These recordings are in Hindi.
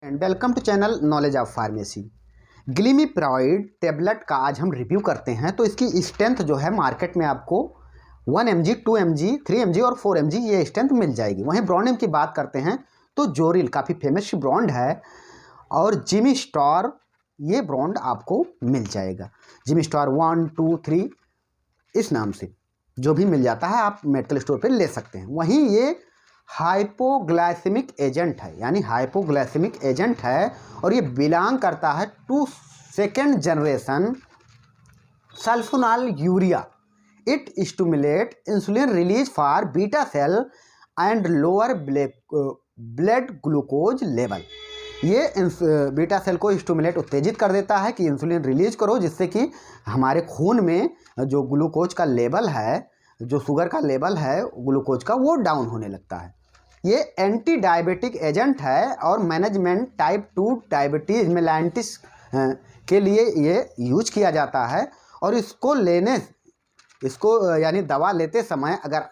And welcome to channel knowledge of pharmacy. Glimepiride tablet का आज हम रिव्यू करते हैं। तो इसकी स्ट्रेंथ जो है मार्केट में आपको 1 mg, 2 mg, 3 mg और 4 mg ये स्ट्रेंथ मिल जाएगी। वहीं ब्रांड नेम की बात करते हैं तो जोरिल काफ़ी फेमस ब्रांड है और जिमी स्टार ये ब्रांड आपको मिल जाएगा। जिमी स्टार 1, 2, 3 इस नाम से जो भी मिल जाता है आप मेडिकल स्टोर पे ले सकते हैं। वहीं ये हाइपोग्लाइसेमिक एजेंट है, यानी हाइपोग्लाइसेमिक एजेंट है और ये बिलोंग करता है to second generation sulphonyl urea. It stimulate insulin release for beta cell and lower blood glucose level. ये बीटा सेल को स्टिमुलेट उत्तेजित कर देता है कि इंसुलिन रिलीज करो, जिससे कि हमारे खून में जो ग्लूकोज का लेवल है, जो शुगर का लेवल है ग्लूकोज का, वो डाउन होने लगता है। ये एंटी डायबिटिक एजेंट है और मैनेजमेंट टाइप 2 डायबिटीज़ मेलाइटिस के लिए ये यूज किया जाता है। और इसको यानी दवा लेते समय अगर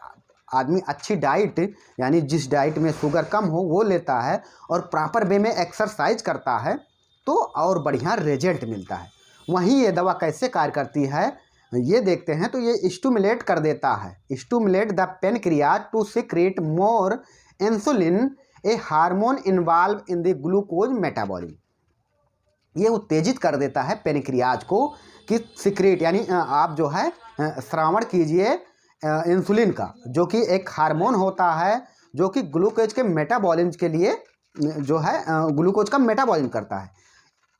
आदमी अच्छी डाइट, यानी जिस डाइट में शुगर कम हो वो लेता है और प्रॉपर वे में एक्सरसाइज करता है तो और बढ़िया रिजल्ट मिलता है। वहीं ये दवा कैसे कार्य करती है ये देखते हैं। तो ये स्टिमुलेट कर देता है, stimulate the pancreas to secrete more insulin, a hormone involve in the glucose metabolism. ये उत्तेजित कर देता है पेनक्रियाज को कि सीक्रेट, यानी आप जो है श्रावण कीजिए इंसुलिन का, जो कि एक हार्मोन होता है जो कि ग्लूकोज के मेटाबॉलिज्म के लिए जो है ग्लूकोज का मेटाबॉलिज्म करता है।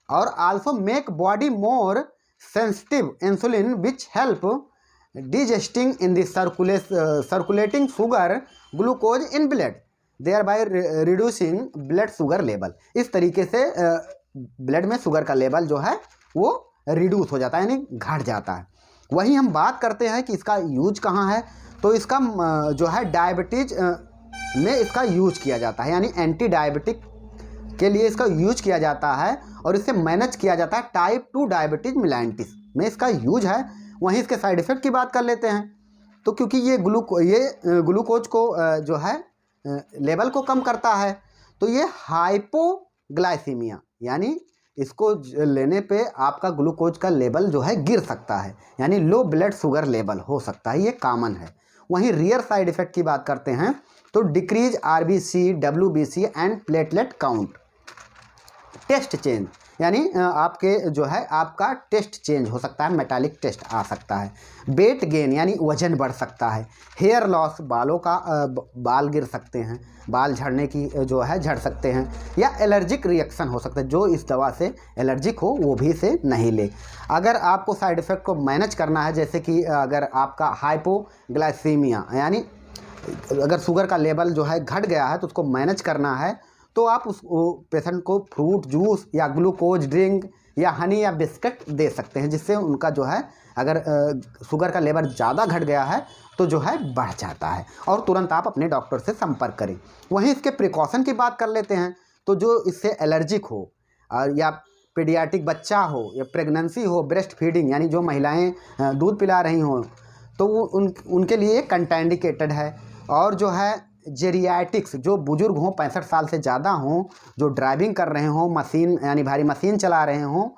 और also make body more sensitive insulin which help digesting in the circulating sugar glucose in blood, thereby reducing blood sugar level। इस तरीके से ब्लड में शुगर का लेवल जो है वो रिड्यूस हो जाता है, यानी घट जाता है। वहीं हम बात करते हैं कि इसका यूज कहाँ है। तो इसका जो है डायबिटीज में इसका यूज किया जाता है, यानी एंटी डायबिटिक के लिए इसका यूज किया जाता है और इसे मैनेज किया जाता है टाइप 2 डायबिटीज मेलाइटिस में इसका यूज है। वहीं इसके साइड इफ़ेक्ट की बात कर लेते हैं। तो क्योंकि ये ग्लूकोज को जो है लेवल को कम करता है, तो ये हाइपोग्लाइसीमिया, यानी इसको लेने पे आपका ग्लूकोज का लेवल जो है गिर सकता है, यानी लो ब्लड शुगर लेवल हो सकता है, ये कॉमन है। वहीं रियर साइड इफ़ेक्ट की बात करते हैं तो decrease RBC, WBC and platelet count, taste change, यानी आपके जो है आपका टेस्ट चेंज हो सकता है, मेटालिक टेस्ट आ सकता है। वेट गेन, यानी वजन बढ़ सकता है। हेयर लॉस, बालों का बाल गिर सकते हैं, बाल झड़ने की जो है झड़ सकते हैं। या एलर्जिक रिएक्शन हो सकता है, जो इस दवा से एलर्जिक हो वो भी इसे नहीं ले। अगर आपको साइड इफ़ेक्ट को मैनेज करना है, जैसे कि अगर आपका हाइपोग्लाइसीमिया, यानी अगर शुगर का लेवल जो है घट गया है तो उसको मैनेज करना है, तो आप उस पेशेंट को फ्रूट जूस या ग्लूकोज ड्रिंक या हनी या बिस्किट दे सकते हैं, जिससे उनका जो है अगर शुगर का लेवल ज़्यादा घट गया है तो जो है बढ़ जाता है और तुरंत आप अपने डॉक्टर से संपर्क करें। वहीं इसके प्रिकॉशन की बात कर लेते हैं। तो जो इससे एलर्जिक हो और या पीडियाट्रिक बच्चा हो या प्रेगनेंसी हो, ब्रेस्ट फीडिंग, यानी जो महिलाएँ दूध पिला रही हों, तो वो उनके लिए कंट्राइंडिकेटेड है। और जो है जेरियाटिक्स, जो बुजुर्ग हों, 65 साल से ज़्यादा हों, जो ड्राइविंग कर रहे हों, मशीन यानी भारी मशीन चला रहे हों,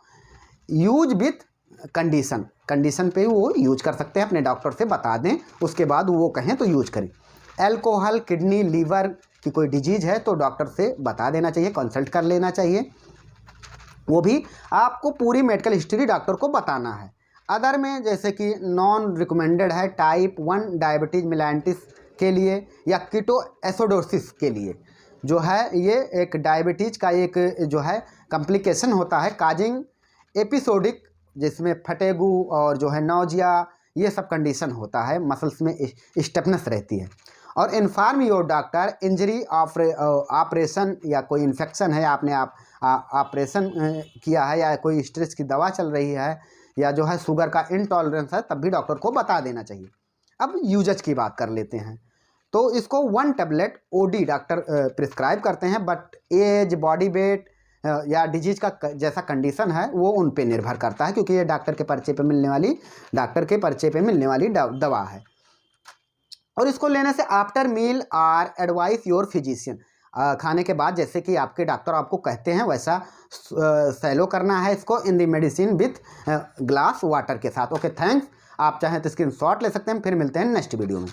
यूज विथ कंडीशन पे वो यूज कर सकते हैं। अपने डॉक्टर से बता दें, उसके बाद वो कहें तो यूज करें। अल्कोहल, किडनी, लीवर की कोई डिजीज़ है तो डॉक्टर से बता देना चाहिए, कंसल्ट कर लेना चाहिए। वो भी आपको पूरी मेडिकल हिस्ट्री डॉक्टर को बताना है। अदर में जैसे कि नॉन रिकमेंडेड है टाइप 1 डायबिटीज मेलाइटिस के लिए या कीटोएसिडोसिस के लिए, जो है ये एक डायबिटीज़ का एक जो है कॉम्प्लिकेशन होता है, काजिंग एपिसोडिक, जिसमें फटेगू और जो है नौजिया, ये सब कंडीशन होता है, मसल्स में स्टिफनेस रहती है। और inform your doctor injury operation, या कोई इन्फेक्शन है, आपने ऑपरेशन किया है या कोई स्ट्रेस की दवा चल रही है या जो है शुगर का इंटॉलरेंस है, तब भी डॉक्टर को बता देना चाहिए। अब यूजेज की बात कर लेते हैं। तो इसको 1 टैबलेट OD डॉक्टर प्रिस्क्राइब करते हैं, बट एज, बॉडी वेट या डिजीज़ का जैसा कंडीशन है वो उन पे निर्भर करता है, क्योंकि ये डॉक्टर के पर्चे पे मिलने वाली दवा है। और इसको लेने से after meal are advice your physician, खाने के बाद जैसे कि आपके डॉक्टर आपको कहते हैं वैसा सैलो करना है इसको in the medicine with glass water के साथ। Okay thanks. आप चाहें तो स्क्रीन शॉट ले सकते हैं। फिर मिलते हैं नेक्स्ट वीडियो में।